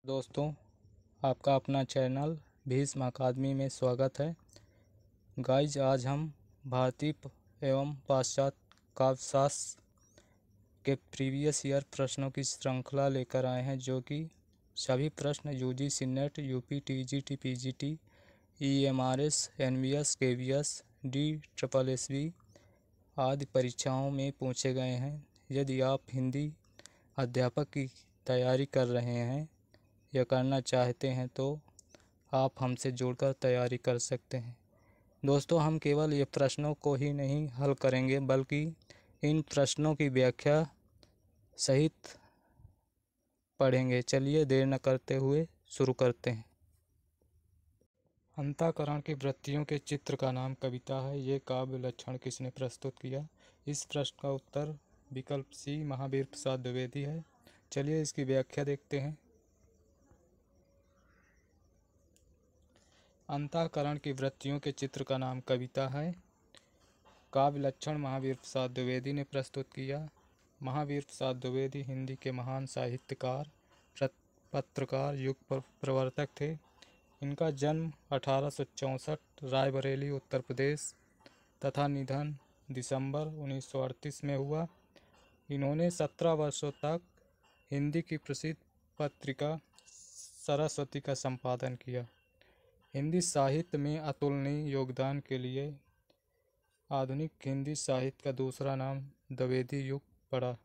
दोस्तों, आपका अपना चैनल भीष्म अकादमी में स्वागत है। गाइज, आज हम भारतीय एवं पाश्चात्य काव्यशास्त्र के प्रीवियस ईयर प्रश्नों की श्रृंखला लेकर आए हैं, जो कि सभी प्रश्न UGC NET, UP, TGT, PGT, EMRS, NVS, KVS, DSSB आदि परीक्षाओं में पूछे गए हैं। यदि आप हिंदी अध्यापक की तैयारी कर रहे हैं या करना चाहते हैं तो आप हमसे जुड़कर तैयारी कर सकते हैं। दोस्तों, हम केवल ये प्रश्नों को ही नहीं हल करेंगे, बल्कि इन प्रश्नों की व्याख्या सहित पढ़ेंगे। चलिए देर न करते हुए शुरू करते हैं। अंतःकरण की वृत्तियों के चित्र का नाम कविता है। ये काव्य लक्षण किसने प्रस्तुत किया? इस प्रश्न का उत्तर विकल्प सी, महावीर प्रसाद द्विवेदी है। चलिए इसकी व्याख्या देखते हैं। अंतःकरण की वृत्तियों के चित्र का नाम कविता है। काव्य लक्षण महावीर प्रसाद द्विवेदी ने प्रस्तुत किया। महावीर प्रसाद द्विवेदी हिंदी के महान साहित्यकार, पत्रकार, युग प्रवर्तक थे। इनका जन्म 1864 रायबरेली उत्तर प्रदेश तथा निधन दिसंबर 1938 में हुआ। इन्होंने 17 वर्षों तक हिंदी की प्रसिद्ध पत्रिका सरस्वती का संपादन किया। हिंदी साहित्य में अतुलनीय योगदान के लिए आधुनिक हिंदी साहित्य का दूसरा नाम द्विवेदी युग पड़ा।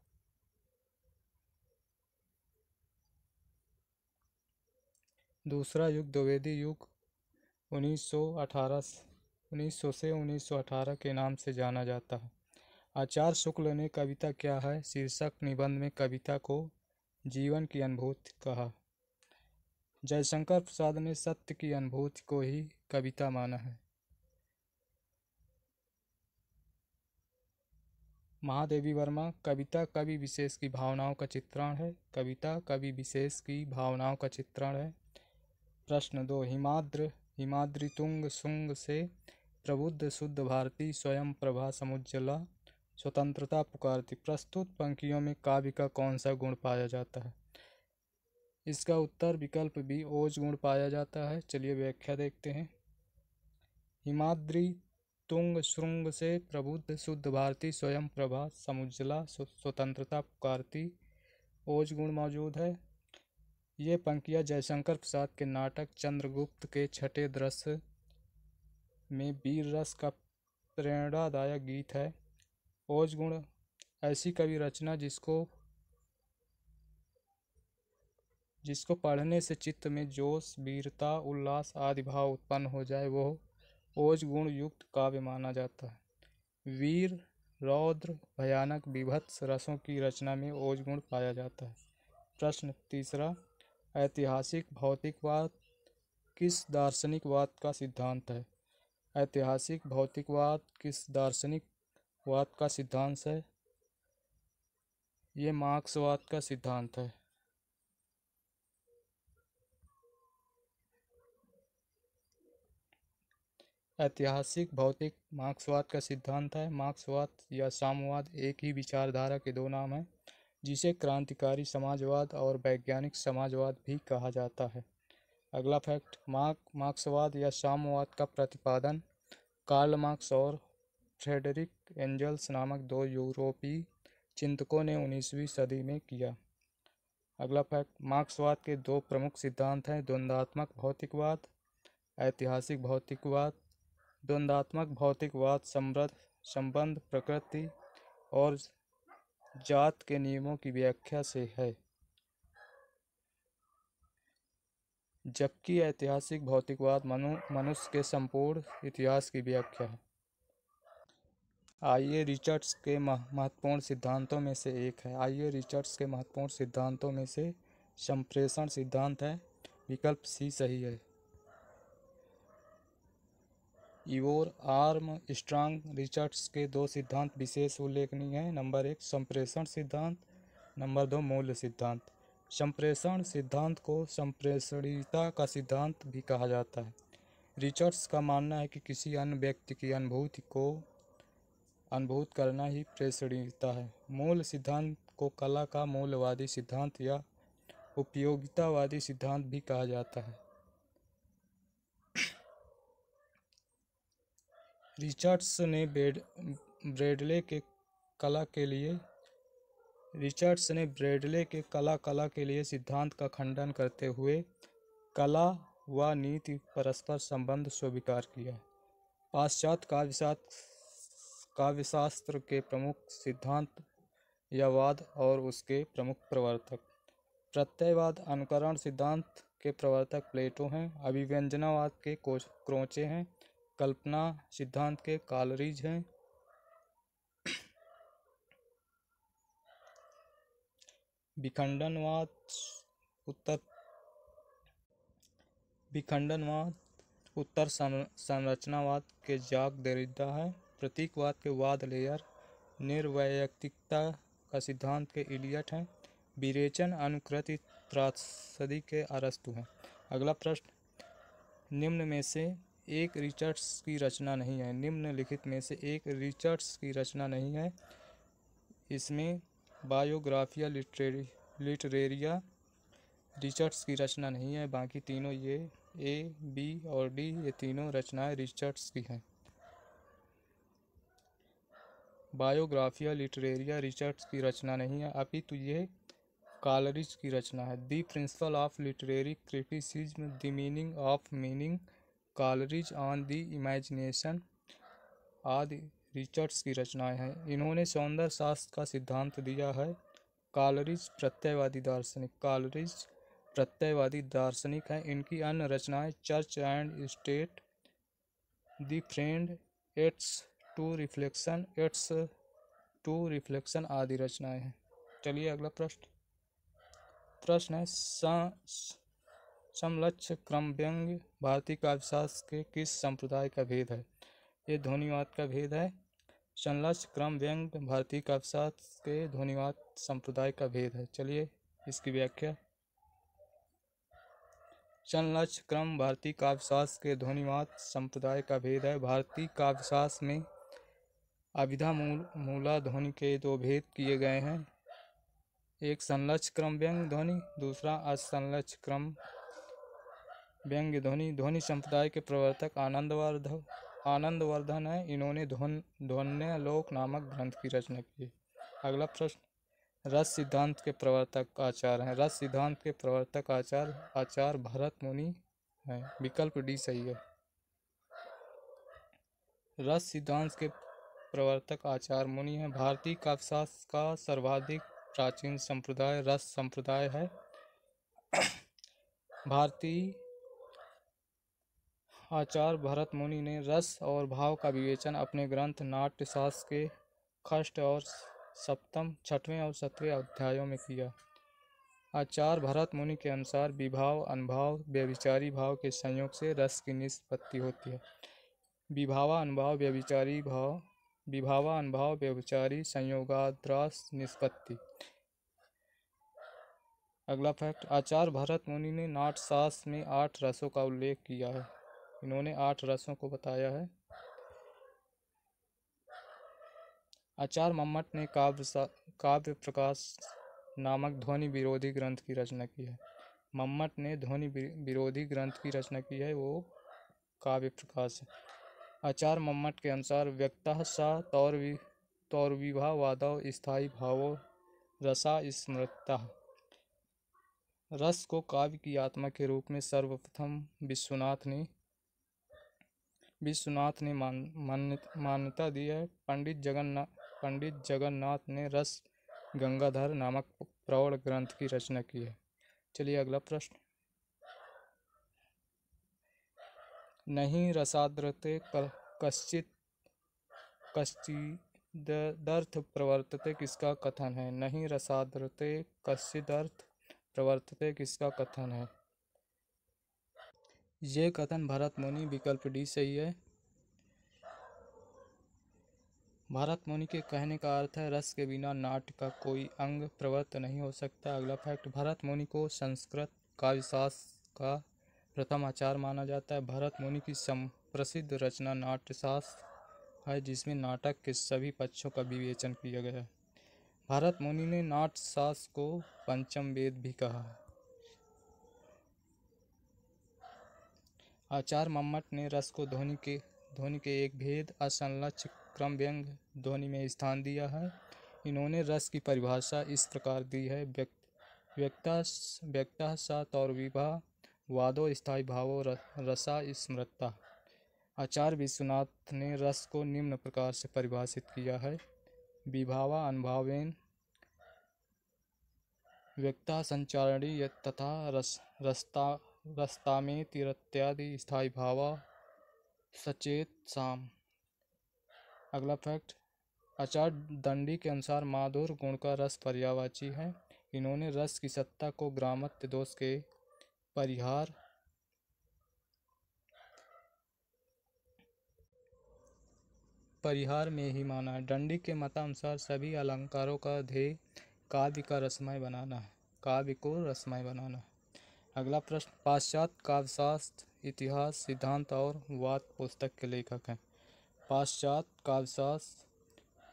दूसरा युग द्विवेदी युग 1918 1900 से 1918 के नाम से जाना जाता है। आचार्य शुक्ल ने कविता क्या है शीर्षक निबंध में कविता को जीवन की अनुभूति कहा। जयशंकर प्रसाद ने सत्य की अनुभूति को ही कविता माना है। महादेवी वर्मा, कविता कवि विशेष की भावनाओं का चित्रण है। कविता कवि विशेष की भावनाओं का चित्रण है। प्रश्न 2, हिमाद्रि तुंग सुंग से प्रबुद्ध शुद्ध भारती स्वयं प्रभा समुज्ज्वला स्वतंत्रता पुकारती। प्रस्तुत पंक्तियों में काव्य का कौन सा गुण पाया जाता है? इसका उत्तर विकल्प बी, ओज गुण पाया जाता है। चलिए व्याख्या देखते हैं। हिमाद्रि तुंग श्रृंग से प्रबुद्ध शुद्ध भारती स्वयं प्रभा समुज्ज्वला स्वतंत्रता पुकारती, ओज गुण मौजूद है। ये पंक्तियाँ जयशंकर प्रसाद के नाटक चंद्रगुप्त के छठे दृश्य में वीर रस का प्रेरणादायक गीत है। ओज गुण ऐसी कवि रचना जिसको पढ़ने से चित्त में जोश, वीरता, उल्लास आदि भाव उत्पन्न हो जाए, वो ओज गुण युक्त काव्य माना जाता है। वीर, रौद्र, भयानक, विभत्स रसों की रचना में ओज गुण पाया जाता है। प्रश्न 3, ऐतिहासिक भौतिकवाद किस दार्शनिकवाद का सिद्धांत है? ऐतिहासिक भौतिकवाद किस दार्शनिकवाद का सिद्धांत है? ये मार्क्सवाद का सिद्धांत है। ऐतिहासिक भौतिक मार्क्सवाद का सिद्धांत है। मार्क्सवाद या साम्यवाद एक ही विचारधारा के दो नाम हैं, जिसे क्रांतिकारी समाजवाद और वैज्ञानिक समाजवाद भी कहा जाता है। अगला फैक्ट, मार्क्सवाद या साम्यवाद का प्रतिपादन कार्ल मार्क्स और फ्रेडरिक एंजल्स नामक दो यूरोपीय चिंतकों ने 19वीं सदी में किया। अगला फैक्ट, मार्क्सवाद के दो प्रमुख सिद्धांत हैं, द्वंद्वात्मक भौतिकवाद, ऐतिहासिक भौतिकवाद। द्वंद्वात्मक भौतिकवाद संबंध, प्रकृति और जात के नियमों की व्याख्या से है, जबकि ऐतिहासिक भौतिकवाद मनुष्य के संपूर्ण इतिहास की व्याख्या है। आइए रिचर्ड्स के महत्वपूर्ण सिद्धांतों में से एक है। आइए रिचर्ड्स के महत्वपूर्ण सिद्धांतों में से संप्रेषण सिद्धांत है। विकल्प सी सही है। इवोर आर्मस्ट्रांग रिचर्ड्स के दो सिद्धांत विशेष उल्लेखनीय हैं। नंबर 1 संप्रेषण सिद्धांत, नंबर 2 मूल्य सिद्धांत। संप्रेषण सिद्धांत को संप्रेषणीयता का सिद्धांत भी कहा जाता है। रिचर्ड्स का मानना है कि किसी अन्य व्यक्ति की अनुभूति को अनुभूत करना ही प्रेषणीयता है। मूल सिद्धांत को कला का मूल्यवादी सिद्धांत या उपयोगितावादी सिद्धांत भी कहा जाता है। रिचर्ड्स ने ब्रैडले के कला के लिए सिद्धांत का खंडन करते हुए कला व नीति परस्पर संबंध स्वीकार किया। पाश्चात्य काव्यशास्त्र के प्रमुख सिद्धांत यवाद और उसके प्रमुख प्रवर्तक। प्रत्ययवाद अनुकरण सिद्धांत के प्रवर्तक प्लेटो हैं। अभिव्यंजनावाद के क्रोचे हैं। कल्पना सिद्धांत के कालरीज हैं। विखंडनवाद उत्तर संरचनावाद के जाक देरिडा है। प्रतीकवाद के वाद लेयर। निर्वैयक्तिकता का सिद्धांत के इलियट हैं। विरेचन अनुकृति त्रासदी के अरस्तु हैं। अगला प्रश्न, निम्न में से एक रिचर्ड्स की रचना नहीं है। निम्नलिखित में से एक रिचर्ड्स की रचना नहीं है। इसमें बायोग्राफिया लिटरेरिया रिचर्ड्स की रचना नहीं है। बाकी तीनों ये ए, बी और डी ये तीनों रचनाएं रिचर्ड्स की हैं। बायोग्राफिया लिटरेरिया रिचर्ड्स की रचना नहीं है, अपितु ये कालरिज की रचना है। The principle of literary criticism, the meaning of meaning, Coleridge on the imagination आदि रिचर्ड्स की रचनाएं हैं। इन्होंने सौंदर्य शास्त्र का सिद्धांत दिया है। कालरिज प्रत्ययवादी दार्शनिक हैं। इनकी अन्य रचनाएं church and state, the friend, aids to reflection आदि रचनाएं हैं। चलिए अगला प्रश्न है, समलक्ष्य क्रम व्यंग्य भारतीय काव्यशास्त्र के किस संप्रदाय का भेद है? ये ध्वनिवाद का भेद है। समलक्ष्य क्रम व्यंग्य भारतीय काव्यशास्त्र के ध्वनिवाद संप्रदाय का भेद है। चलिए इसकी व्याख्या। समलक्ष्य क्रम भारतीय काव्यशास्त्र के ध्वनिवाद संप्रदाय का भेद है। भारतीय काव्यशास्त्र में अभिधा मूला ध्वनि के दो भेद किए गए हैं। एक संलक्ष्य क्रम व्यंग्य ध्वनि, दूसरा असंलक्ष्य क्रम व्यंग्य ध्वनि। ध्वनि संप्रदाय के प्रवर्तक आनंदवर्धन है। इन्होंने ध्वन्यालोक नामक ग्रंथ की रचना की। अगला प्रश्न, रस सिद्धांत के प्रवर्तक आचार्य हैं। रस सिद्धांत के प्रवर्तक आचार्य भरत मुनि हैं। विकल्प डी सही है। रस सिद्धांत के प्रवर्तक आचार्य मुनि हैं। भारतीय काव्यशास्त्र का सर्वाधिक प्राचीन संप्रदाय रस संप्रदाय है। भारतीय आचार्य भरत मुनि ने रस और भाव का विवेचन अपने ग्रंथ नाट्यशास्त्र के षष्ठ और सप्तम, छठवें और 7वें अध्यायों में किया। आचार्य भरत मुनि के अनुसार विभाव, अनुभाव, व्यभिचारी भाव के संयोग से रस की निष्पत्ति होती है। विभावा अनुभाव व्यभिचारी संयोगाद्रास निष्पत्ति। अगला फैक्ट, आचार्य भरत मुनि ने नाट्यशास्त्र में 8 रसों का उल्लेख किया है। इन्होंने 8 रसों को बताया है। आचार्य मम्मट ने काव्य प्रकाश नामक ध्वनि विरोधी ग्रंथ की रचना की है। मम्मट ने ध्वनि विरोधी ग्रंथ की रचना की है, वो काव्य प्रकाश है। आचार्य मम्मट के अनुसार व्यक्तः सा तौर्विभावादौ स्थायी भावो रसा स्मृतः। रस को काव्य की आत्मा के रूप में सर्वप्रथम विश्वनाथ ने मान्यता दी है। पंडित जगन्नाथ ने रस गंगाधर नामक प्रौढ़ ग्रंथ की रचना की है। चलिए अगला प्रश्न, नहीं रसाद्रते कश्चिदर्थ प्रवर्तते किसका कथन है? नहीं रसाद्रते कश्चिदर्थ प्रवर्तते किसका कथन है? ये कथन भरत मुनि, विकल्प डी सही है। भरत मुनि के कहने का अर्थ है रस के बिना नाट्य का कोई अंग प्रवृत्त नहीं हो सकता। अगला फैक्ट, भरत मुनि को संस्कृत काव्यशास्त्र का प्रथम आचार्य माना जाता है। भरत मुनि की प्रसिद्ध रचना नाट्यशास्त्र है, जिसमें नाटक के सभी पक्षों का विवेचन किया गया है। भरत मुनि ने नाट्यशास्त्र को पंचम वेद भी कहा है। आचार्य मम्मट ने रस को ध्वनि के एक भेद असंलग्न क्रम व्यंग ध्वनि में स्थान दिया है। इन्होंने रस की परिभाषा इस प्रकार दी है: व्यक्तः सत् और विभा वादो स्थायी भावो रसा स्मृता। आचार्य विश्वनाथ ने रस को निम्न प्रकार से परिभाषित किया है: विभावा अनुभावेन व्यक्ता संचारणी तथा रसतामेति स्थायी भावा सचेत साम। अगला फैक्ट, आचार्य दंडी के अनुसार माधुर गुण का रस पर्यायवाची है। इन्होंने रस की सत्ता को ग्रामत्य दोष के परिहार में ही माना है। दंडी के मतानुसार सभी अलंकारों का ध्येय काव्य को रसमय बनाना। अगला प्रश्न, पाश्चात्य काव्यशास्त्र इतिहास सिद्धांत और वाद पुस्तक के लेखक हैं। पाश्चात्य काव्यशास्त्र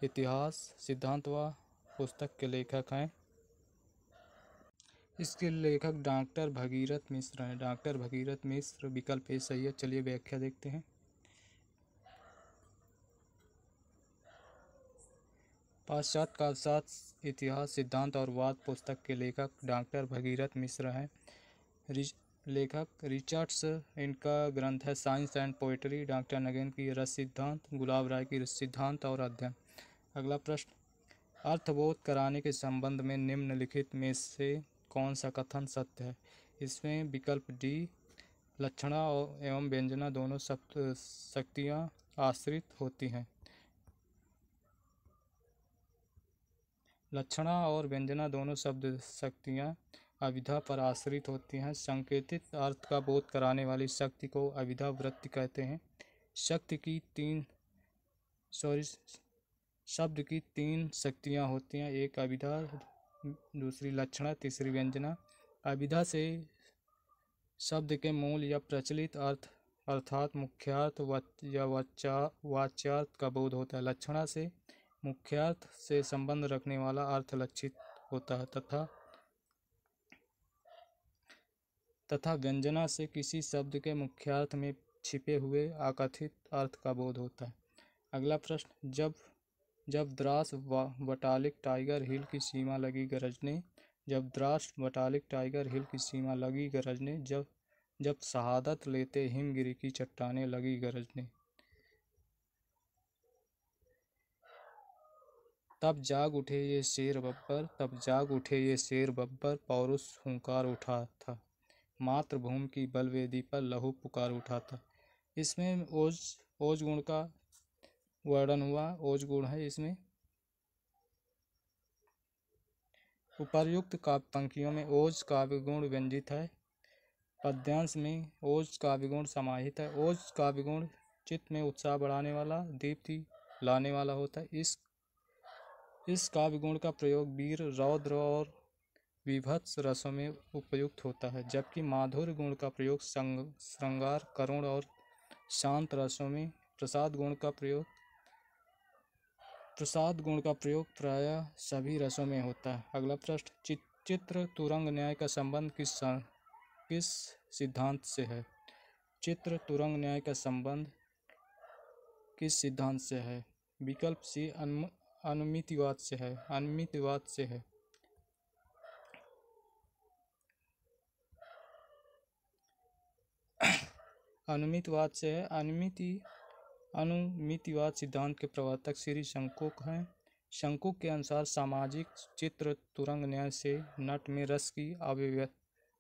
इतिहास सिद्धांत व पुस्तक के लेखक हैं। इसके लेखक डॉक्टर भगीरथ मिश्र हैं। डॉक्टर भगीरथ मिश्र विकल्प ए सही है। चलिए व्याख्या देखते हैं। पाश्चात्य काव्यशास्त्र इतिहास सिद्धांत और वाद पुस्तक के लेखक डॉक्टर भगीरथ मिश्र हैं। लेखक रिचर्ड्स, इनका ग्रंथ है science and poetry. Doctor again की रस सिद्धांत, गुलाब राय की सिद्धांत और अध्ययन। अगला प्रश्न, अर्थबोध कराने के संबंध में निम्नलिखित में से कौन सा कथन सत्य है? इसमें विकल्प डी, लक्षणा एवं व्यंजना दोनों शक्तियाँ आश्रित होती हैं। लक्षणा और व्यंजना दोनों शब्द शक्तियाँ अभिधा पर आश्रित होती हैं। संकेतित अर्थ का बोध कराने वाली शक्ति को अभिधा वृत्ति कहते हैं। शब्द की तीन शक्तियाँ होती हैं, एक अभिधा, दूसरी लक्षणा, तीसरी व्यंजना। अभिधा से शब्द के मूल या प्रचलित अर्थ अर्थात मुख्यार्थ या वाच्यार्थ का बोध होता है। लक्षणा से मुख्यार्थ से संबंध रखने वाला अर्थ लक्षित होता है तथा व्यंजना से किसी शब्द के मुख्यार्थ में छिपे हुए अकथित अर्थ का बोध होता है। अगला प्रश्न, जब द्रास बटालिक टाइगर हिल की सीमा लगी गरजने, जब द्रास बटालिक टाइगर हिल की सीमा लगी गरजने, जब शहादत लेते हिमगिरी की चट्टानें लगी गरजने, तब जाग उठे ये शेर बब्बर, पौरुष हुंकार उठा था, मातृभूमि की बलवेदी पर लहू पुकार उठा था। इसमें ओज गुण का वर्णन हुआ। ओज गुण है इसमें। उपर्युक्त काव्य पंक्तियों में ओज काव्य गुण व्यंजित है। पद्यांश में ओज काव्य गुण समाहित है। ओज काव्य गुण चित्त में उत्साह बढ़ाने वाला, दीप्ति लाने वाला होता है। इस काव्य गुण का प्रयोग वीर, रौद्र और विभत्स रसों में उपयुक्त होता है, जबकि माधुर्य गुण का प्रयोग श्रृंगार, करुण और शांत रसों में, प्रसाद गुण का प्रयोग प्रायः सभी रसों में होता है। अगला प्रश्न, चित्र तुरंग न्याय का संबंध किस सिद्धांत से है? चित्र तुरंग न्याय का संबंध किस सिद्धांत से है? विकल्प सी, अनुमितिवाद से है। अनुमितिवाद से है। अनुमितिवाद से है। अनुमितिवाद सिद्धांत के प्रवर्तक श्री शंकुक हैं। शंकुक के अनुसार सामाजिक चित्र तुरंग न्याय से नट में रस की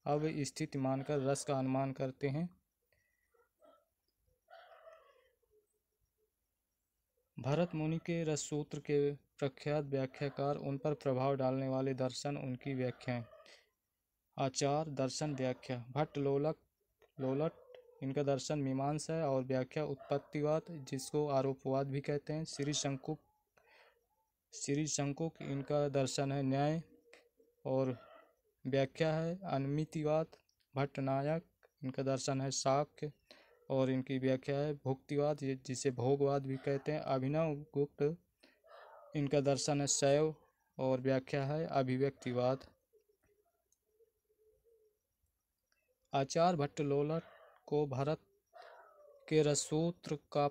अवस्थिति मानकर रस का अनुमान करते हैं। भरत मुनि के रस सूत्र के प्रख्यात व्याख्याकार, उन पर प्रभाव डालने वाले दर्शन, उनकी व्याख्याएं। आचार दर्शन व्याख्या, भट्ट लोलट इनका दर्शन मीमांसा है और व्याख्या उत्पत्तिवाद, जिसको आरोपवाद भी कहते हैं। श्री शंकुक इनका दर्शन है न्याय और व्याख्या है अनुमितिवाद। भट्टनायक इनका दर्शन है शाक्य और इनकी व्याख्या है भुक्तिवाद, जिसे भोगवाद भी कहते हैं। अभिनव गुप्त इनका दर्शन है शैव और व्याख्या है अभिव्यक्तिवाद। आचार्य भट्ट लोलट को भरत के रससूत्र का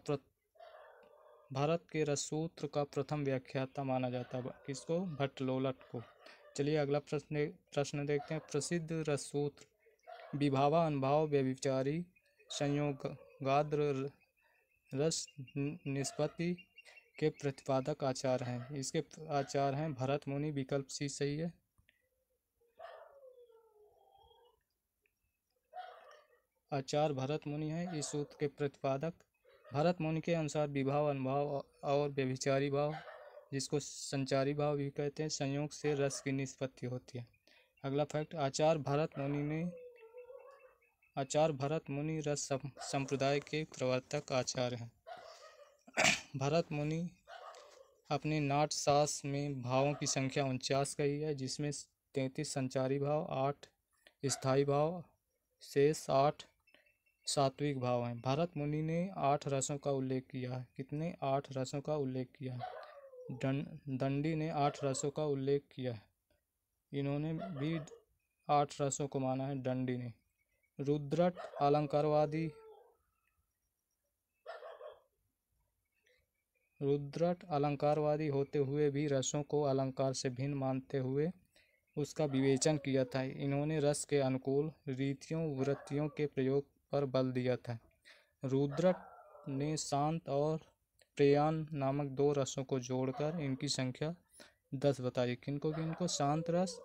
भारत के रससूत्र का प्रथम व्याख्याता माना जाता है किसको? भट्टलोलट को। चलिए अगला प्रश्न देखते हैं। प्रसिद्ध रससूत्र विभावा अनुभाव व्यभिचारी संयोगाद्र रस निष्पत्ति के प्रतिपादक आचार्य हैं। इसके आचार्य हैं भरत मुनि। विकल्प सी सही है। आचार्य भरत मुनि है इस सूत्र के प्रतिपादक। भरत मुनि के अनुसार विभाव अनुभाव और व्यभिचारी भाव, जिसको संचारी भाव भी कहते हैं, संयोग से रस की निष्पत्ति होती है। अगला फैक्ट, आचार्य भरत मुनि रस संप्रदाय के प्रवर्तक आचार्य हैं। भरत मुनि अपने नाट्यशास्त्र में भावों की संख्या 49 कही है, जिसमें 33 संचारी भाव, 8 स्थायी भाव, शेष 8 सात्विक भाव हैं। भरत मुनि ने 8 रसों का उल्लेख किया है। कितने? 8 रसों का उल्लेख किया है। दंडी ने 8 रसों का उल्लेख किया है। इन्होंने भी 8 रसों को माना है दंडी ने। रुद्रट अलंकारवादी होते हुए भी रसों को अलंकार से भिन्न मानते हुए उसका विवेचन किया था। इन्होंने रस के अनुकूल रीतियों वृत्तियों के प्रयोग पर बल दिया था। रुद्रट ने शांत और प्रेयान नामक 2 रसों को जोड़कर इनकी संख्या 10 बताई। किनको? शांत रस,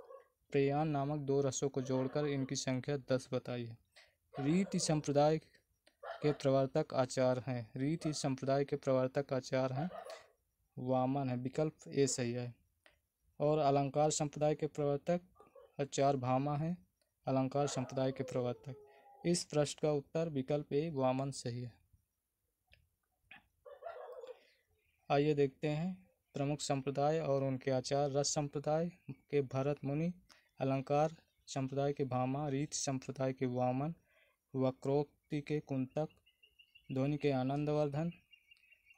प्रेयान नामक 2 रसों को जोड़कर इनकी संख्या 10 बताई है। रीति संप्रदाय के प्रवर्तक आचार्य हैं। रीति संप्रदाय के प्रवर्तक आचार्य हैं वामन है। विकल्प ए सही है। और अलंकार संप्रदाय के प्रवर्तक आचार्य भामा हैं। अलंकार संप्रदाय के प्रवर्तक। इस प्रश्न का उत्तर विकल्प ए वामन सही है। आइए देखते हैं प्रमुख संप्रदाय और उनके आचार्य। रस संप्रदाय के भरत मुनि, अलंकार संप्रदाय के भामा, रीति संप्रदाय के वामन, वक्रोक्ति के कुंतक, ध्वनि के आनंदवर्धन,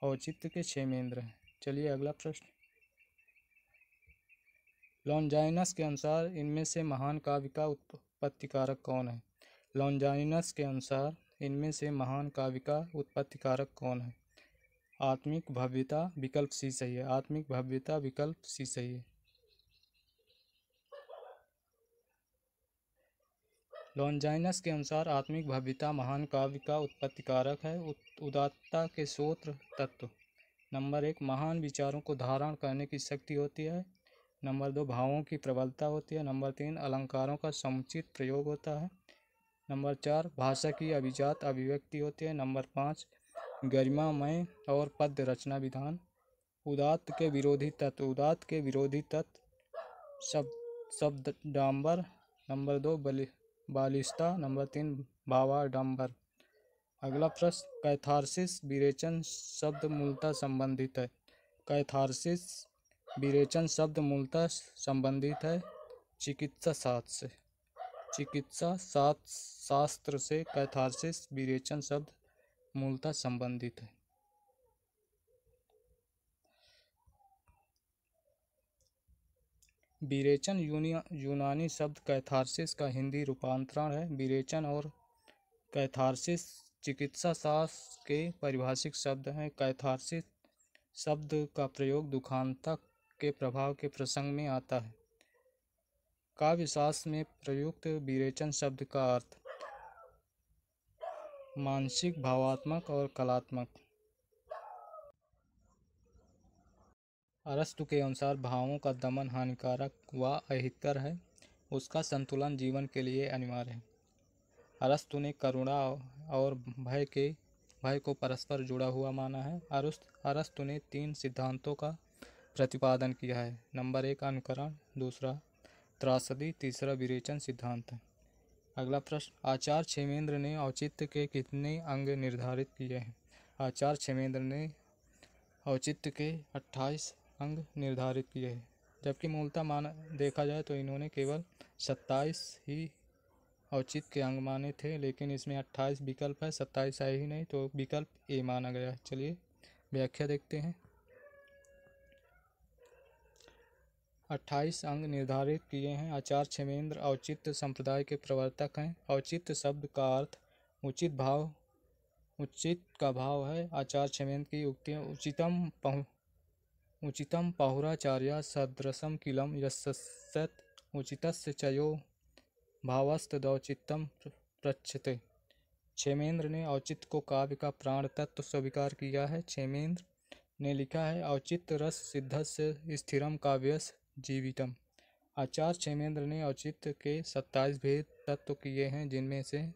औचित्य के क्षेमेंद्र हैं। चलिए अगला प्रश्न। लॉन्जाइनस के अनुसार इनमें से महान काव्य का उत्पत्तिकारक कौन है? लॉन्जाइनस के अनुसार इनमें से महान काव्य का उत्पत्तिकारक कौन है? आत्मिक भव्यता। विकल्प सी सही है। आत्मिक भव्यता विकल्प सी सही है। लॉन्जाइनस के अनुसार आत्मिक भव्यता महान काव्य का उत्पत्तिकारक है। उदात्तता के स्रोत तत्व। नंबर 1, महान विचारों को धारण करने की शक्ति होती है। नंबर 2, भावों की प्रबलता होती है। नंबर 3, अलंकारों का समुचित प्रयोग होता है। नंबर 4, भाषा की अभिजात अभिव्यक्ति होती है। नंबर 5, गरिमामय और पद्य रचना विधान। उदात्त के विरोधी तत्व। उदात्त के विरोधी तत्व शब्द डांबर। नंबर 2, बालिशता। नंबर 3, भावाडंबर। अगला प्रश्न, कैथारसिस विरेचन शब्द मूलतः संबंधित है। कैथारसिस विरेचन शब्द मूलतः संबंधित है चिकित्सा शास्त्र से। चिकित्सा शास्त्र से कैथारसिस विरेचन शब्द मूलतः संबंधित है। विरेचन यूनानी शब्द कैथारसिस का हिंदी रूपांतरण है। विरेचन और कैथारसिस चिकित्सा शास्त्र के पारिभाषिक शब्द हैं। कैथारसिस शब्द का प्रयोग दुखांतक के प्रभाव के प्रसंग में आता है। काव्यशास्त्र में प्रयुक्त विरेचन शब्द का अर्थ मानसिक, भावात्मक और कलात्मक। अरस्तु के अनुसार भावों का दमन हानिकारक व अहितकर है। उसका संतुलन जीवन के लिए अनिवार्य है। अरस्तु ने करुणा और भय को परस्पर जुड़ा हुआ माना है। अरस्तु ने 3 सिद्धांतों का प्रतिपादन किया है। नंबर 1, अनुकरण। दूसरा, त्रासदी। तीसरा, विरेचन सिद्धांत है। अगला प्रश्न, आचार्य क्षेमेंद्र ने औचित्य के कितने अंग निर्धारित किए हैं? आचार्य क्षेमेंद्र ने औचित्य के 28 अंग निर्धारित किए हैं, जबकि मूलतः देखा जाए तो इन्होंने केवल 27 ही औचित्य के अंग माने थे, लेकिन इसमें 28 विकल्प है, 27 है ही नहीं, तो विकल्प ए माना गया है। चलिए व्याख्या देखते हैं। 28 अंग निर्धारित किए हैं। आचार्य क्षेमेंद्र औचित्य संप्रदाय के प्रवर्तक हैं। औचित्य शब्द का अर्थ उचित भाव उचित का भाव है आचार्य क्षेमेंद्र की उक्तियाँ। उचितम पाहुराचार्या सदृशम किलम यस्सत् उचितस्य चयो भावस्तदौचित्यम प्रच्यते। क्षेमेंद्र ने औचित्य को काव्य का प्राण तत्व स्वीकार किया है। क्षेमेंद्र ने लिखा है औचित्य रस सिद्धस्य स्थिरम काव्यस जीवितम। आचार्य क्षेमेंद्र ने औचित्य के 27 भेद तत्व किए हैं, जिनमें से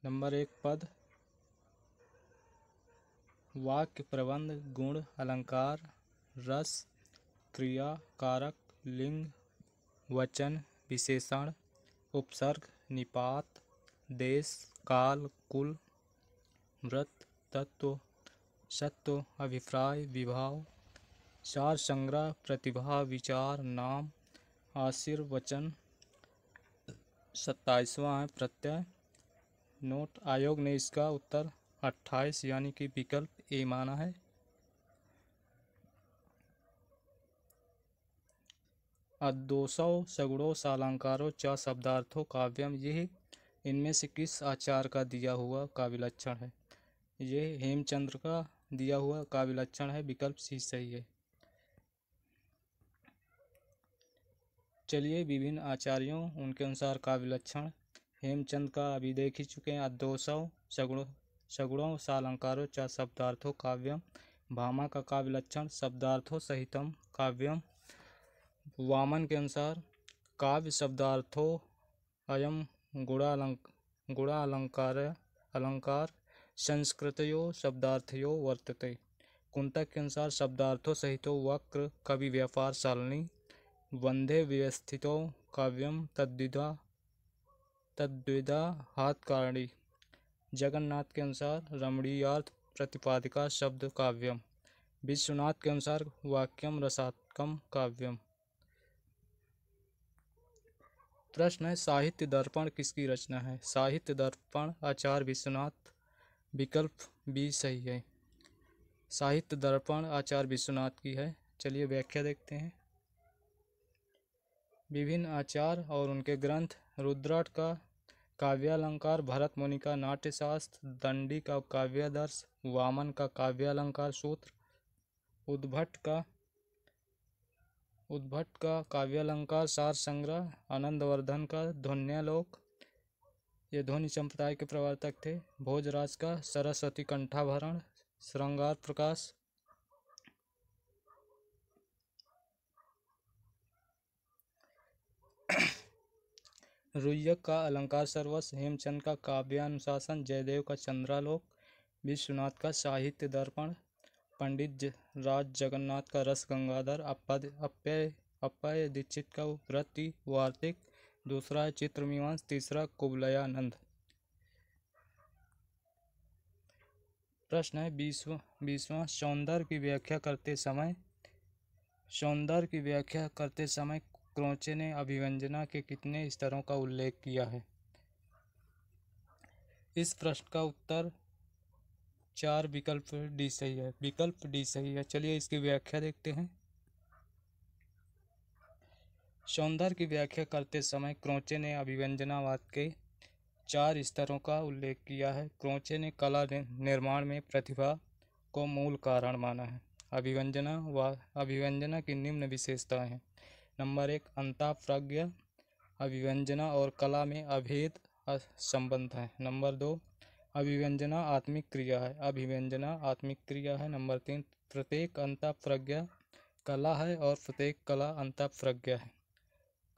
नंबर 1 पद, वाक्य, प्रबंध, गुण, अलंकार, रस, क्रिया, कारक, लिंग, वचन, विशेषण, उपसर्ग, निपात, देश, काल, कुल, व्रत, तत्व, सत्व, अभिप्राय, विभाव, सार संग्रह, प्रतिभा, विचार, नाम, आशीर्वचन। 27वां है प्रत्यय। नोट, आयोग ने इसका उत्तर 28 यानी कि विकल्प ए माना है। अद्दोसौ सगुणों सालंकारो च शब्दार्थो काव्यम, ये इनमें से किस आचार्य का दिया हुआ काव्यलक्षण है? ये हेमचंद्र का दिया हुआ काव्यलक्षण है। विकल्प सी सही है। चलिए विभिन्न आचार्यों उनके अनुसार काव्यलक्षण हेमचंद का अभी देख ही चुके हैं। अद्दोसौ सगुणों सालंकारो च शब्दार्थो काव्यम। भामा का काव्यलक्षण शब्दार्थो सहितम काव्यम। वामन के अनुसार काव्य शब्दार्थो अयम अलंकार संस्कृतयो शब्दार्थयो वर्तते। कुंतक के अनुसार शब्दार्थो सहितो वक्र कवि व्यापार सालनी। वंदे व्यवस्थितो काव्यम तद्विदा हाथकारणी। जगन्नाथ के अनुसार रमणीयार्थ प्रतिपादिका शब्द काव्यम। विश्वनाथ के अनुसार वाक्यम रसात्मकम काव्यम। प्रश्न है साहित्य दर्पण किसकी रचना है? साहित्य दर्पण आचार्य विश्वनाथ। विकल्प बी सही है। साहित्य दर्पण आचार्य विश्वनाथ की है। चलिए व्याख्या देखते हैं। विभिन्न आचार्य और उनके ग्रंथ। रुद्रट का काव्यालंकार, भरत मुनि का नाट्यशास्त्र, दंडी का काव्यादर्श, वामन का काव्यालंकार सूत्र, उद्भट का काव्यालंकार सार संग्रह, आनंदवर्धन का ध्वन्यालोक, ये ध्वनि संप्रदाय के प्रवर्तक थे। भोजराज का सरस्वती कंठाभरण, श्रृंगार प्रकाश। रुय्यक का अलंकार सर्वस्व, हेमचंद का काव्यानुशासन, जयदेव का चंद्रालोक, विश्वनाथ का साहित्य दर्पण, पंडित राज जगन्नाथ का रस गंगाधर, अप्पय दीक्षित का व्रति वार्तिक, दूसरा है चित्रमीमांस, तीसरा कुवलयानंद। प्रश्न है 20वां सौंदर्य की व्याख्या करते समय क्रोचे ने अभिव्यंजना के कितने स्तरों का उल्लेख किया है? इस प्रश्न का उत्तर 4 विकल्प डी सही है। विकल्प डी सही है। चलिए इसकी व्याख्या देखते हैं। सौंदर्य की व्याख्या करते समय क्रोचे ने अभिव्यंजनावाद के 4 स्तरों का उल्लेख किया है। क्रोचे ने कला निर्माण में प्रतिभा को मूल कारण माना है। अभिव्यंजना की निम्न विशेषताएं हैं। नंबर 1 अंतःप्रज्ञा, अभिव्यंजना और कला में अभेद संबंध है। नंबर 2 अभिव्यंजना आत्मिक क्रिया है। नंबर 3 प्रत्येक अंतःप्रज्ञा कला है और प्रत्येक कला अंतःप्रज्ञा है।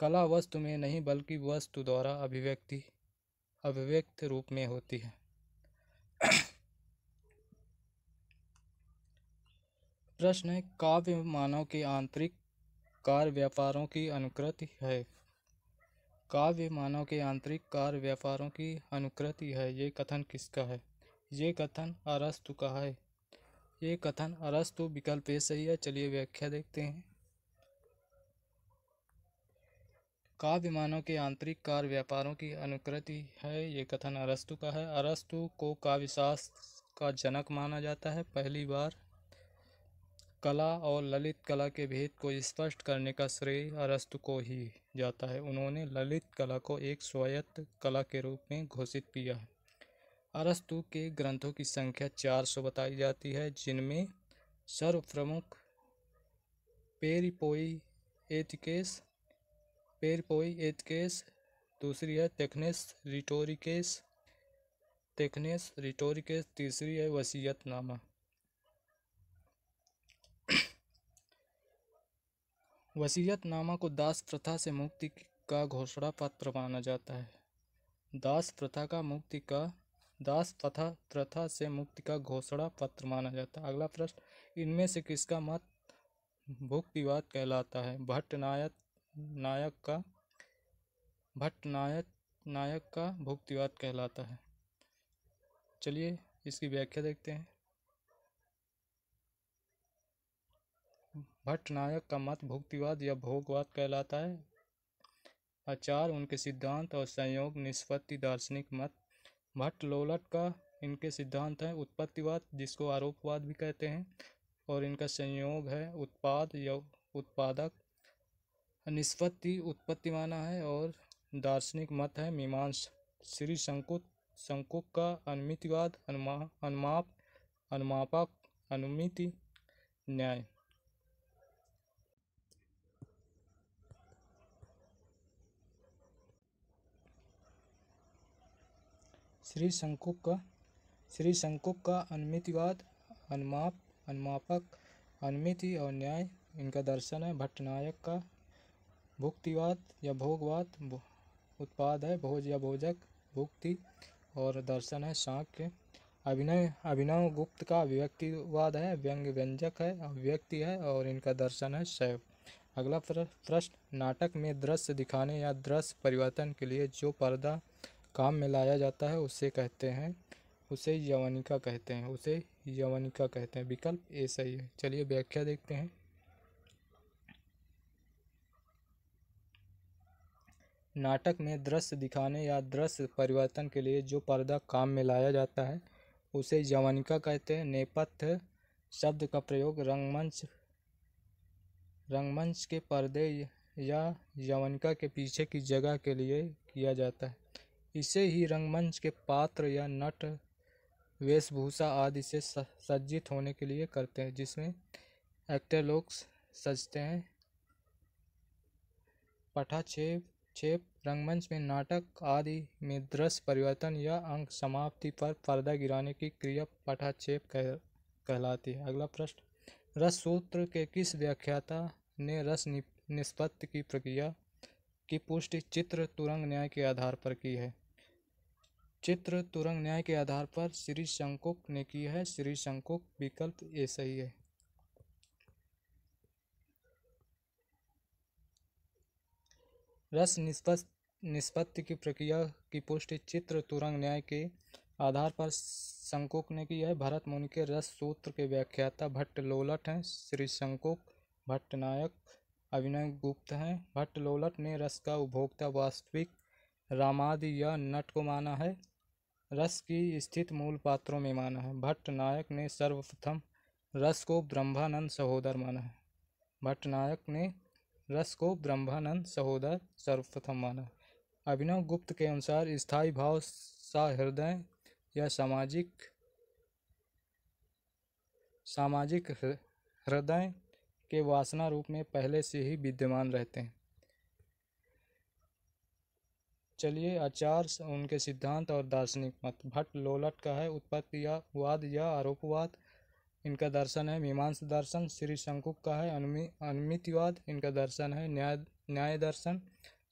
कला वस्तु में नहीं बल्कि वस्तु द्वारा अभिव्यक्त रूप में होती है। प्रश्न है काव्य मानव के आंतरिक कार्य व्यापारों की अनुकृति है। काव्य मानव के आंतरिक कार्य व्यापारों की अनुकृति है, ये कथन किसका है? ये कथन अरस्तु का है। ये कथन अरस्तु। विकल्प ए सही है। चलिए व्याख्या देखते हैं। काव्य मानव के आंतरिक कार्य व्यापारों की अनुकृति है, ये कथन अरस्तु का है। अरस्तु को काव्यशास्त्र का जनक माना जाता है। पहली बार कला और ललित कला के भेद को स्पष्ट करने का श्रेय अरस्तु को ही जाता है। उन्होंने ललित कला को एक स्वायत्त कला के रूप में घोषित किया है। अरस्तु के ग्रंथों की संख्या 400 बताई जाती है, जिनमें सर्वप्रमुख पेरिपोई एथिकेस, दूसरी है तेखनेस रिटोरिकेस, तीसरी है वसीयतनामा। वसीयतनामा को दास प्रथा से मुक्ति का घोषणा पत्र माना जाता है। दास प्रथा से मुक्ति का घोषणा पत्र माना जाता है। अगला प्रश्न, इनमें से किसका मत भुक्तिवाद कहलाता है? भट्ट नायक का भुक्तिवाद कहलाता है। चलिए इसकी व्याख्या देखते हैं। भट्ट नायक का मत भुक्तिवाद या भोगवाद कहलाता है। आचार, उनके सिद्धांत और संयोग, निष्पत्ति, दार्शनिक मत। भट्ट लोलट का इनके सिद्धांत है उत्पत्तिवाद, जिसको आरोपवाद भी कहते हैं, और इनका संयोग है उत्पाद या उत्पादक। निष्पत्ति उत्पत्ति माना है, और दार्शनिक मत है मीमांसा। श्री संकुक का अनुमितिवाद, अनुमापक, अनुमिति, न्याय। श्री संकुक का अनुमितिवाद, अनुमापक, अनुमिति और न्याय इनका दर्शन है। भट्ट नायक का भुक्तिवाद या भोगवाद, उत्पाद है भोज या भोजक, भुक्ति, और दर्शन है सांख्य। अभिनव गुप्त का अभिव्यक्तिवाद है, व्यंग्य व्यंजक है, अभिव्यक्ति है, और इनका दर्शन है शैव। अगला प्रश्न, नाटक में दृश्य दिखाने या दृश्य परिवर्तन के लिए जो पर्दा काम में लाया जाता है उसे यवनिका कहते हैं। विकल्प ए सही है। चलिए व्याख्या देखते हैं। नाटक में दृश्य दिखाने या दृश्य परिवर्तन के लिए जो पर्दा काम में लाया जाता है उसे यवनिका कहते हैं। नेपथ्य शब्द का प्रयोग रंगमंच के पर्दे या यवनिका के पीछे की जगह के लिए किया जाता है। इसे ही रंगमंच के पात्र या नट वेशभूषा आदि से सज्जित होने के लिए करते हैं, जिसमें एक्टर लोग सजते हैं। पटाक्षेप रंगमंच में नाटक आदि में दृश्य परिवर्तन या अंक समाप्ति पर पर्दा गिराने की क्रिया पटाक्षेप कहलाती है। अगला प्रश्न, रस सूत्र के किस व्याख्याता ने रस निष्पत्ति की प्रक्रिया की पुष्टि चित्र तुरंग न्याय के आधार पर की है? चित्र तुरंग न्याय के आधार पर श्री संकुक ने की है। श्री संकुक, विकल्प ए सही है। रस निष्पत्ति की प्रक्रिया की पुष्टि चित्र तुरंग न्याय के आधार पर संकुक ने की है। भरत मुनि के रस सूत्र के व्याख्याता भट्ट लोलट हैं। श्री संकुक, भट्ट नायक, अभिनव गुप्त हैं। भट्ट लोलट ने रस का उपभोक्ता वास्तविक रामादि या नट को माना है। रस की स्थिति मूल पात्रों में माना है। भट्ट नायक ने सर्वप्रथम रस को ब्रह्मानंद सहोदर माना है। भट्ट नायक ने रस को ब्रह्मानंद सहोदर सर्वप्रथम माना है। अभिनव गुप्त के अनुसार स्थायी भाव सहृदय या सामाजिक हृदय के वासना रूप में पहले से ही विद्यमान रहते हैं। चलिए आचार, उनके सिद्धांत और दार्शनिक मत। भट्ट लोलट का है उत्पत्तिवाद या आरोपवाद, इनका दर्शन है मीमांसा दर्शन। श्री संकुक का है अनुमितिवाद, इनका दर्शन है न्याय दर्शन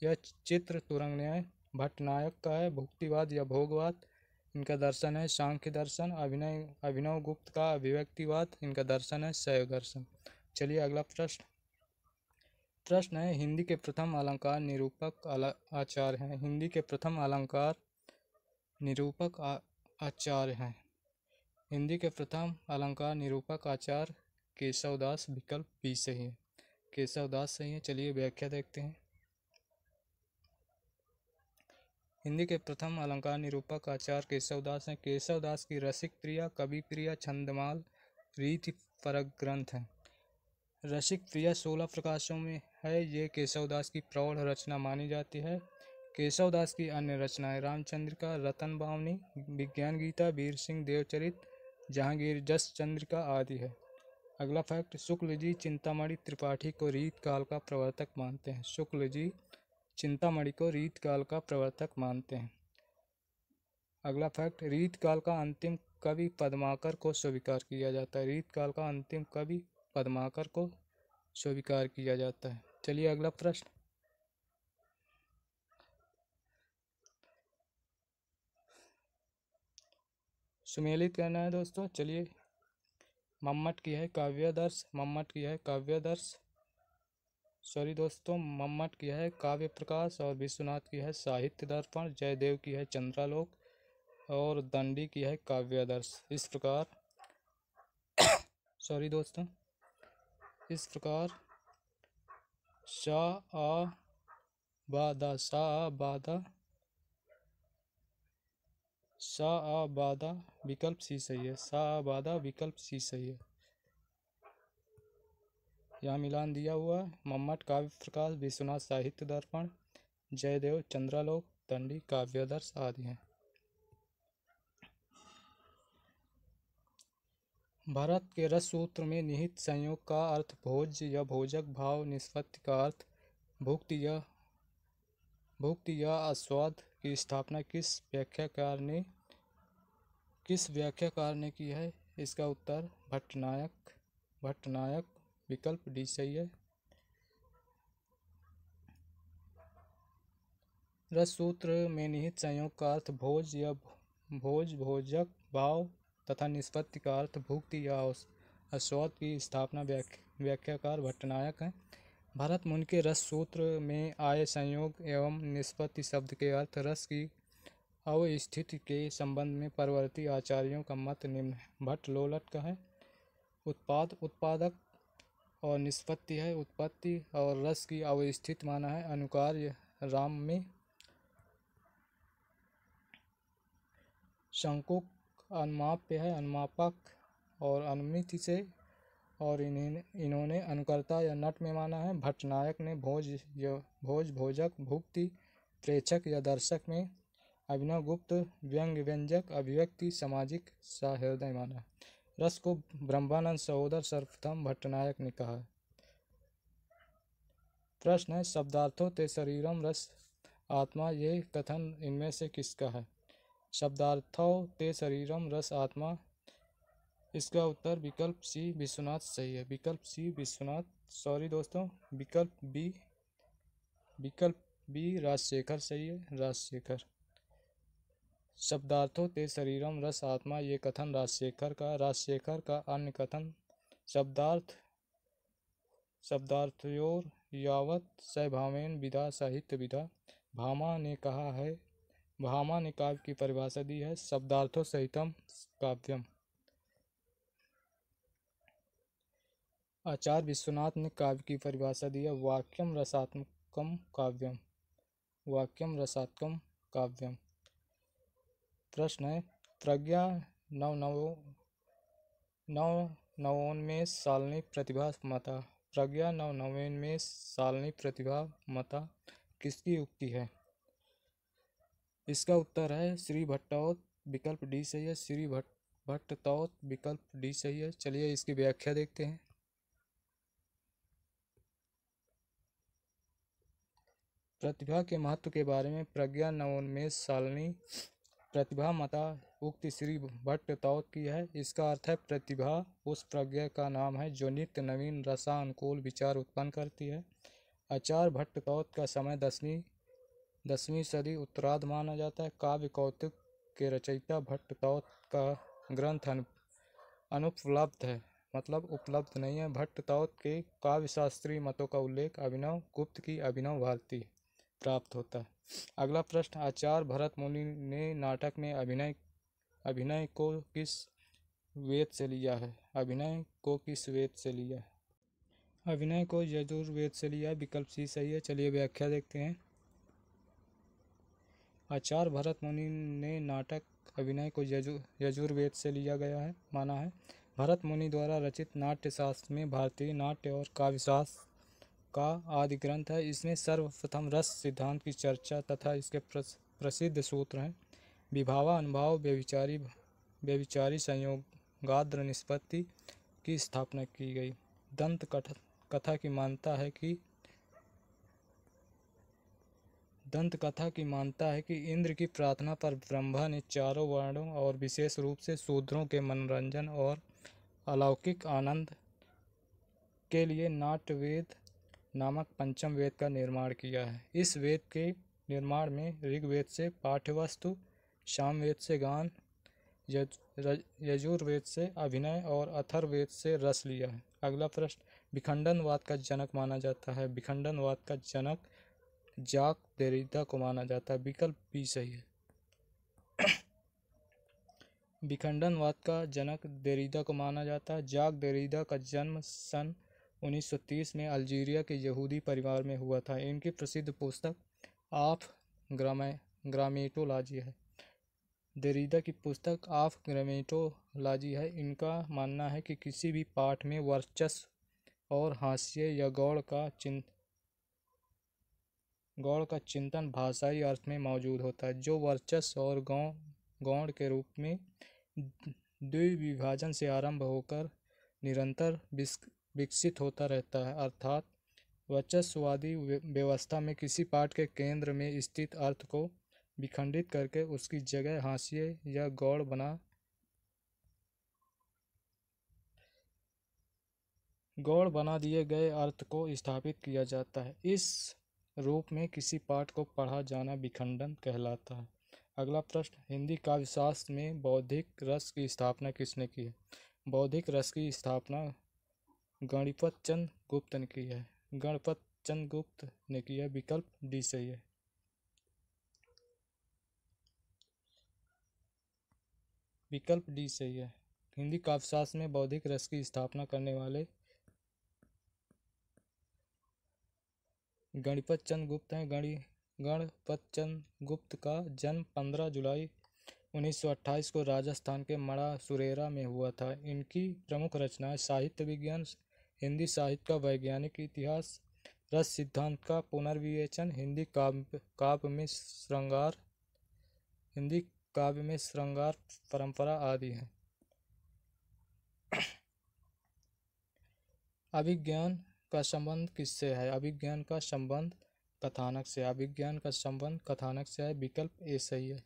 या चित्र तुरंग न्याय। भट्ट नायक का है भुक्तिवाद या भोगवाद, इनका दर्शन है सांख्य दर्शन। अभिनव गुप्त का अभिव्यक्तिवाद, इनका दर्शन है शैव दर्शन। चलिए अगला प्रश्न है, हिंदी के प्रथम अलंकार निरूपक आचार्य हैं। हिंदी के प्रथम अलंकार निरूपक आचार्य हैं। हिंदी के प्रथम अलंकार निरूपक आचार्य केशवदास, विकल्प बी सही है। केशवदास सही है। चलिए व्याख्या देखते हैं। हिंदी के प्रथम अलंकार निरूपक आचार्य केशवदास हैं। केशवदास की रसिक प्रिया, कवि प्रिया, छंदमाल, रीति परक ग्रंथ हैं। रसिक प्रिया 16 प्रकाशों में है। ये केशवदास की प्रौढ़ रचना मानी जाती है। केशवदास की अन्य रचनाएं रामचंद्रिका, रतन बावनी, विज्ञान गीता, वीर सिंह देवचरित, जहांगीर जस चंद्रिका आदि है। अगला फैक्ट, शुक्ल जी चिंतामणि त्रिपाठी को रीत काल का प्रवर्तक मानते हैं। शुक्ल जी चिंतामणि को रीत काल का प्रवर्तक मानते हैं। अगला फैक्ट, रीत काल का अंतिम कवि पद्माकर को स्वीकार किया जाता है। रीत काल का अंतिम कवि पद्माकर को स्वीकार किया जाता है। चलिए अगला प्रश्न, सुमेलित करना है दोस्तों। चलिए, मम्मट की है काव्यादर्श, मम्मट की है काव्यादर्श, सॉरी दोस्तों, मम्मट की है काव्य प्रकाश और विश्वनाथ की है साहित्य दर्पण, जयदेव की है चंद्रालोक और दंडी की है काव्यादर्श। इस प्रकार सॉरी दोस्तों, इस प्रकार सा आ बादा सा आ बादा सा आ बादा विकल्प सी सही है। सा आ बादा विकल्प सी सही है। यहाँ मिलान दिया हुआ है। मम्मट काव्य प्रकाश, विश्वनाथ साहित्य दर्पण, जयदेव चंद्रालोक, दंडी काव्यादर्श आदि हैं। भरत के रस सूत्र में निहित संयोग का अर्थ भोज्य या भोजक भाव, निष्पत्ति का अर्थ भुक्ति या आस्वाद की स्थापना किस व्याख्याकार ने की है? इसका उत्तर भट्टनायक विकल्प डी सही है। रस सूत्र में निहित संयोग का अर्थ भोजक भाव तथा निष्पत्ति का अर्थ भुक्ति या आस्वाद की स्थापना व्याख्याकार भट्टनायक हैं। भरत मुनि के रस सूत्र में आए संयोग एवं निष्पत्ति शब्द के अर्थ रस की अवस्थिति के संबंध में परवर्ती आचार्यों का मत निम्न है। भट्ट लोलट का है उत्पादक और निष्पत्ति है उत्पत्ति और रस की अवस्थित माना है अनुकार्य। राम में शंकुक अनुमाप्य है अनुमापक और अनुमिति से और इन्होंने अनुकर्ता या नट में माना है। भट्टनायक ने भोजक भुक्ति प्रेक्षक या दर्शक में अभिनव गुप्त व्यंग्य व्यंजक अभिव्यक्ति सामाजिक सहृदय माना। रस को ब्रह्मानंद सहोदर सर्वप्रथम भट्टनायक ने कहा। प्रश्न है, शब्दार्थों ते शरीरम रस आत्मा, ये कथन इनमें से किसका है? शब्दार्थों ते शरीरम रस आत्मा, इसका उत्तर विकल्प सी विश्वनाथ सही है। विकल्प सी विश्वनाथ, सॉरी दोस्तों, विकल्प बी राजशेखर सही है। राजशेखर। शब्दार्थों ते शरीरम रस आत्मा, ये कथन राजशेखर का अन्य कथन शब्दार्थयोर यावत सभावेन विदा साहित्य विदा, भामा ने कहा है। भामा ने काव्य की परिभाषा दी है शब्दार्थों सहितम काव्यम। आचार्य विश्वनाथ ने काव्य की परिभाषा दी है वाक्यम रसात्मकम काव्यम। वाक्यम रसात्मकम काव्यम। प्रश्न है, प्रज्ञा नवोन्मेष सालनी प्रतिभा मता, प्रज्ञा नवोन्मेष सालनी प्रतिभा मता किसकी उक्ति है? इसका उत्तर है श्री भट्टोत, विकल्प डी सही है। श्री भट्टोत विकल्प डी सही है। चलिए इसकी व्याख्या देखते हैं। प्रतिभा के महत्व के बारे में प्रज्ञा नवोन्मेष सालनी प्रतिभा मता उक्ति श्री भट्टोत की है। इसका अर्थ है प्रतिभा उस प्रज्ञा का नाम है जो नित्य नवीन रसानुकूल विचार उत्पन्न करती है। आचार्य भट्टोत का समय 10वीं सदी उत्तरार्ध माना जाता है। काव्य कौतुक के रचयिता भट्टोत का ग्रंथ अनुपलब्ध है, मतलब उपलब्ध नहीं है। भट्टोत के काव्य शास्त्रीय मतों का उल्लेख अभिनव गुप्त की अभिनव भारती प्राप्त होता है। अगला प्रश्न, आचार्य भरत मुनि ने नाटक में अभिनय को किस वेद से लिया है? अभिनय को किस वेद से लिया है? अभिनय को यजुर्वेद से लिया है। विकल्प सी सही है। चलिए व्याख्या देखते हैं। आचार्य भरत मुनि ने नाटक अभिनय को यजुर्वेद से लिया गया है माना है। भरत मुनि द्वारा रचित नाट्यशास्त्र में भारतीय नाट्य और काव्यशास्त्र का आदि ग्रंथ है। इसमें सर्वप्रथम रस सिद्धांत की चर्चा तथा इसके प्रसिद्ध सूत्र हैं। विभावा अनुभाव व्यभिचारी संयोगाद्र निष्पत्ति की स्थापना की गई। दंत कथा की मानता है कि इंद्र की प्रार्थना पर ब्रह्मा ने चारों वर्णों और विशेष रूप से शूद्रों के मनोरंजन और अलौकिक आनंद के लिए नाट्यवेद नामक पंचम वेद का निर्माण किया है। इस वेद के निर्माण में ऋग्वेद से पाठ्यवस्तु, सामवेद से गान, यजुर्वेद से अभिनय और अथर्ववेद से रस लिया है। अगला प्रश्न, विखंडनवाद का जनक माना जाता है। विखंडनवाद का जनक जाक देरिदा को माना जाता है। विकल्प बी सही है। विखंडनवाद का जनक देरिदा को माना जाता है। जाक देरिदा का जन्म सन 1930 में अल्जीरिया के यहूदी परिवार में हुआ था। इनकी प्रसिद्ध पुस्तक ऑफ ग्रामेटोलॉजी है। देरिदा की पुस्तक ऑफ ग्रामेटोलॉजी है। इनका मानना है कि किसी भी पाठ में वर्चस्व और हास्य या गौड़ का चिंतन भाषाई अर्थ में मौजूद होता है, जो वर्चस्व और गौड़ के रूप में द्विविभाजन से आरंभ होकर निरंतर विकसित होता रहता है। अर्थात वर्चस्ववादी व्यवस्था में किसी पाठ के केंद्र में स्थित अर्थ को विखंडित करके उसकी जगह हास्य या गौड़ बना दिए गए अर्थ को स्थापित किया जाता है। इस रूप में किसी पाठ को पढ़ा जाना विखंडन कहलाता है। अगला प्रश्न, हिंदी काव्यशास्त्र में बौद्धिक रस की स्थापना किसने की है? बौद्धिक रस की स्थापना गणपत चंद्र गुप्त ने की है। गणपत चंद्र गुप्त ने की है। विकल्प डी सही है। विकल्प डी सही है। हिंदी काव्यशास्त्र में बौद्धिक रस की स्थापना करने वाले गणपत चंद्र गुप्त हैं। गणपत चंद्र गुप्त का जन्म 15 जुलाई 1928 को राजस्थान के मड़ा सुरेरा में हुआ था। इनकी प्रमुख रचनाएं साहित्य विज्ञान, हिंदी साहित्य का वैज्ञानिक इतिहास, रस सिद्धांत का पुनर्विवेचन, हिंदी काव्य में श्रृंगार परंपरा आदि हैं। अभिज्ञान का संबंध किससे है? अभिज्ञान का संबंध कथानक से। अभिज्ञान का संबंध कथानक से है। विकल्प ए सही है।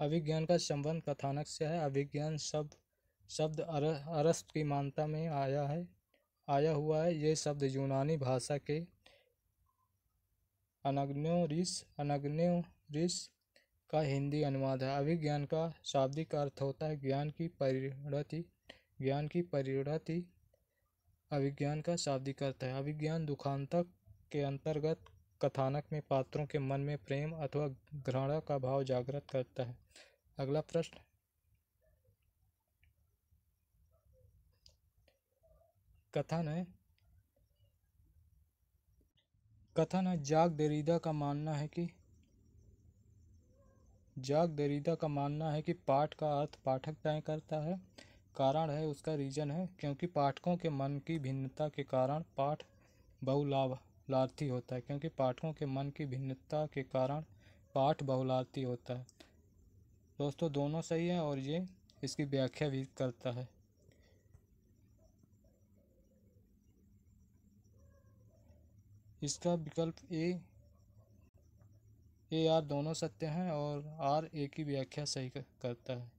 अभिज्ञान का संबंध कथानक से है। अभिज्ञान शब्द अरस्त की मान्यता में आया हुआ है। ये शब्द यूनानी भाषा के अनग्नोरिस का हिंदी अनुवाद है। अभिज्ञान का शाब्दिक अर्थ होता है ज्ञान की परिणति। अभिज्ञान का शाब्दिक अर्थ है। अभिज्ञान दुखांतक के अंतर्गत कथानक में पात्रों के मन में प्रेम अथवा घृणा का भाव जागृत करता है। अगला प्रश्न, कथन है जाक देरिदा का मानना है कि पाठ का अर्थ पाठक तय करता है। कारण है उसका रीजन है क्योंकि पाठकों के मन की भिन्नता के कारण पाठ बहुलार्थी होता है। दोस्तों दोनों सही है और ये इसकी व्याख्या भी करता है। इसका विकल्प ए आर दोनों सत्य हैं और आर ए की व्याख्या सही करता है।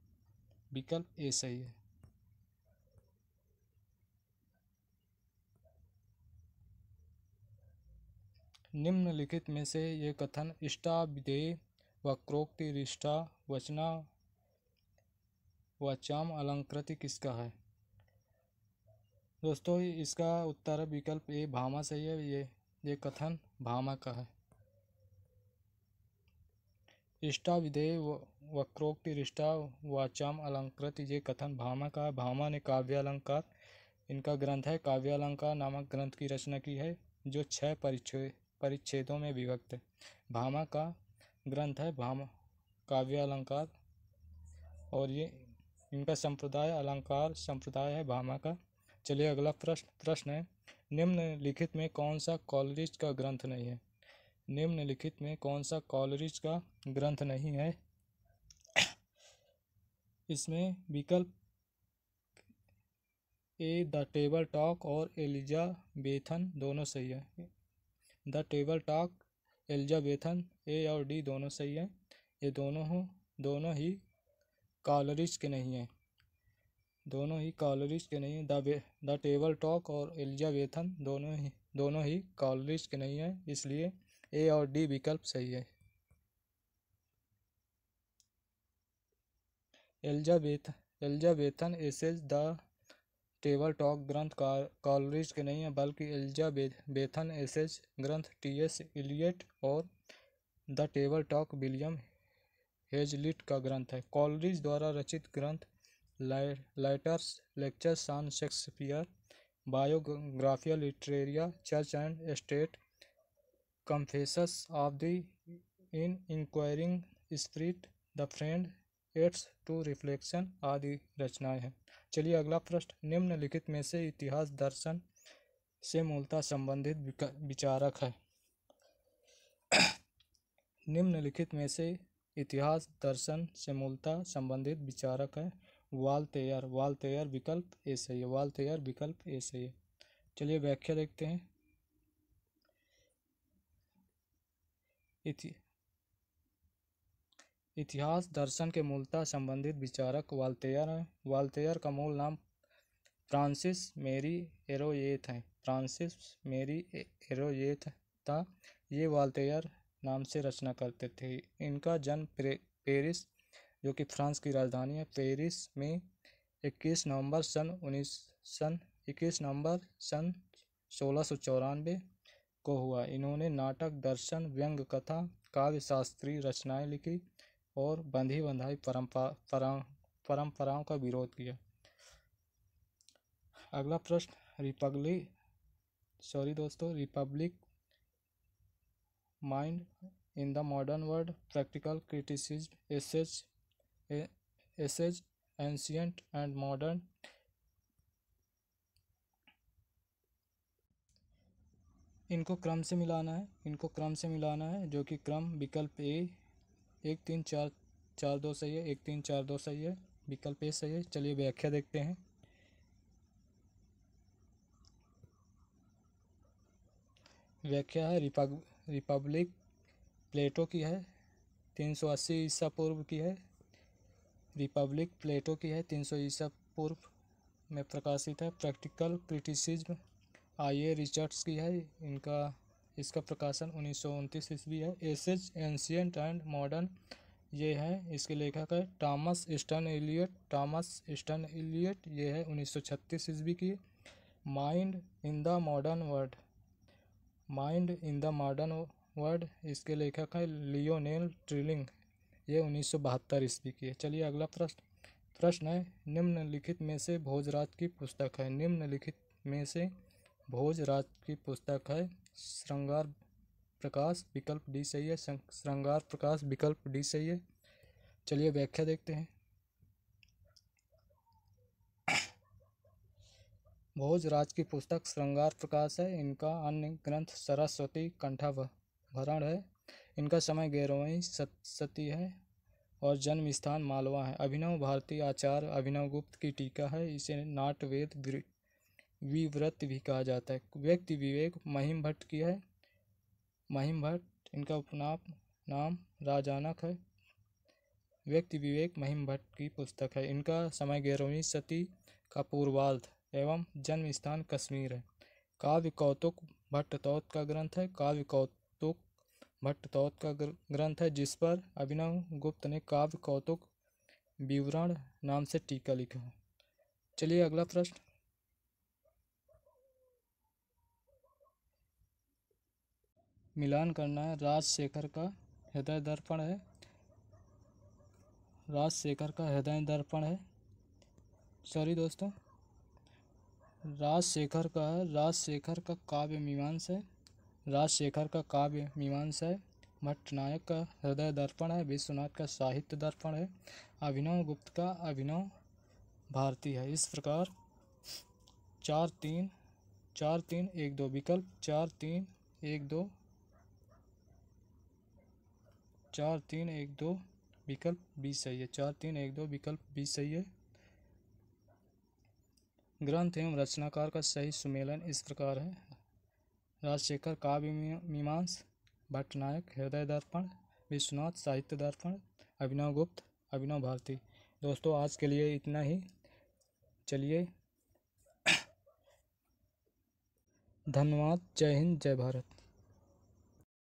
विकल्प ए सही है। निम्नलिखित में से ये कथन इष्टा विधेय वक्रोक्ति रिष्टा वचना वाचाम अलंकृति किसका है? दोस्तों इसका उत्तर है विकल्प ए भामा सही है। ये कथन भामा का है। इष्टा विधेय वक्रोक्ति रिष्टा वाचाम अलंकृत, ये कथन भामा का है। भामा ने काव्य अलंकार, इनका ग्रंथ है काव्य अलंकार नामक ग्रंथ की रचना की है जो 6 परिच्छेदों में विभक्त है। भामा का ग्रंथ है काव्य अलंकार, और ये इनका संप्रदाय अलंकार संप्रदाय है भामा का। चलिए अगला प्रश्न है, निम्नलिखित में कौन सा कॉलरिज का ग्रंथ नहीं है? निम्नलिखित में कौन सा कॉलरिज का ग्रंथ नहीं है? इसमें विकल्प ए द टेबल टॉक और एलिजाबेथन दोनों सही है। द टेबल टॉक, एलिजाबेथन, ए और डी दोनों सही है। ये दोनों ही कॉलरिज के नहीं है, दोनों ही कॉलरिज के नहीं है। द टेबल टॉक और एलिजाबेथन दोनों ही कॉलरिज के नहीं है, इसलिए ए और डी विकल्प सही है। Elizabethan essays the table talk ग्रंथ कॉलरिज के नहीं है, बल्कि एलिजाबेथन एसेज ग्रंथ टी.एस. इलियट और the table talk William Hazlitt का ग्रंथ है। कॉलरिज द्वारा रचित ग्रंथ letters, lectures on Shakespeare, biographia literaria, church and state, confessions of the inquiring spirit, the friend, aids to reflection आदि रचनाएं हैं। चलिए अगला प्रश्न, निम्नलिखित में से इतिहास दर्शन से मूलतः संबंधित विचारक है? निम्नलिखित में से इतिहास दर्शन से मूलतः संबंधित विचारक है वाल्तेयर। वाल्तेयर विकल्प ए सही है। वाल्तेयर विकल्प ए सही है। चलिए व्याख्या देखते हैं। इतिहास दर्शन के मूलतः संबंधित विचारक वाल्तेयर हैं। वाल्तेयर का मूल नाम फ्रांसिस मेरी एरोयेथ है। फ्रांसिस मेरी एरोयेथ था। ये वाल्तेयर नाम से रचना करते थे। इनका जन्म पेरिस, जो कि फ्रांस की राजधानी है, पेरिस में 21 नवंबर सन 1694 को हुआ। इन्होंने नाटक, दर्शन, व्यंग्य कथा, काव्य शास्त्रीय रचनाएं लिखी और बंधी बंधाई परंपराओं का विरोध किया। अगला प्रश्न, republic mind in the modern world, practical criticism, essays ancient and modern. इनको क्रम से मिलाना है, जो कि क्रम विकल्प ए 1 3 4 2 सही है, 1 3 4 2 सही है, विकल्प ए सही है। चलिए व्याख्या देखते हैं। व्याख्या है, रिपब्लिक प्लेटो की है, 380 ईसा पूर्व की है। रिपब्लिक प्लेटो की है, 300 ईसा पूर्व में प्रकाशित है। Practical criticism IA. रिचर्ड्स की है। इसका प्रकाशन 1929 ईस्वी है। एसेज एंशिएंट एंड मॉडर्न, ये है, इसके लेखक है टॉमस ईस्टन एलियट। ये है 1936 ईस्वी की। Mind in the modern word, इसके लेखक है लियोनेल ट्रिलिंग। ये 1972 ईस्वी की है। चलिए अगला प्रश्न है, निम्नलिखित में से भोजराज की पुस्तक है? निम्नलिखित में से भोजराज की पुस्तक है श्रृंगार प्रकाश, विकल्प डी सही है। श्रृंगार प्रकाश विकल्प डी सही है। चलिए व्याख्या देखते हैं। भोजराज की पुस्तक श्रृंगार प्रकाश है। इनका अन्य ग्रंथ सरस्वती कंठाभरण है। इनका समय 11वीं शती है और जन्म स्थान मालवा है। अभिनव भारती आचार्य अभिनव गुप्त की टीका है। इसे नाटवेद विव्रत भी कहा जाता है। व्यक्ति विवेक महिम भट्ट की है। महिम भट्ट, इनका उपनाम राजानक है। व्यक्ति विवेक महिम भट्ट की पुस्तक है। इनका समय 11वीं शती का पूर्वार्ध एवं जन्म स्थान कश्मीर है। काव्य कौतुक भट्टतौत का ग्रंथ है। काव्य कौतुक भट्टतौत का ग्रंथ है, जिस पर अभिनव गुप्त ने काव्य कौतुक विवरण नाम से टीका लिखा है। चलिए अगला प्रश्न, मिलान करना है। राजशेखर का हृदय दर्पण है। राजशेखर का हृदय दर्पण है, सॉरी दोस्तों, राजशेखर का काव्य मीमांसा है। राजशेखर का काव्य मीमांसा है। भट्टनायक का हृदय दर्पण है। विश्वनाथ का साहित्य दर्पण है। अभिनव गुप्त का अभिनव भारती है। इस प्रकार 4-3 4-3 1-2 विकल्प 4-3 1-2 4-3 1-2 विकल्प बी सही है। 4-3 1-2 विकल्प बी सही है। ग्रंथ एवं रचनाकार का सही सुमेलन इस प्रकार है। राजशेखर काव्य मीमांसा, भट्टनायक हृदय दर्पण, विश्वनाथ साहित्य दर्पण, अभिनव गुप्त अभिनव भारती। दोस्तों आज के लिए इतना ही। चलिए, धन्यवाद। जय हिंद, जय भारत।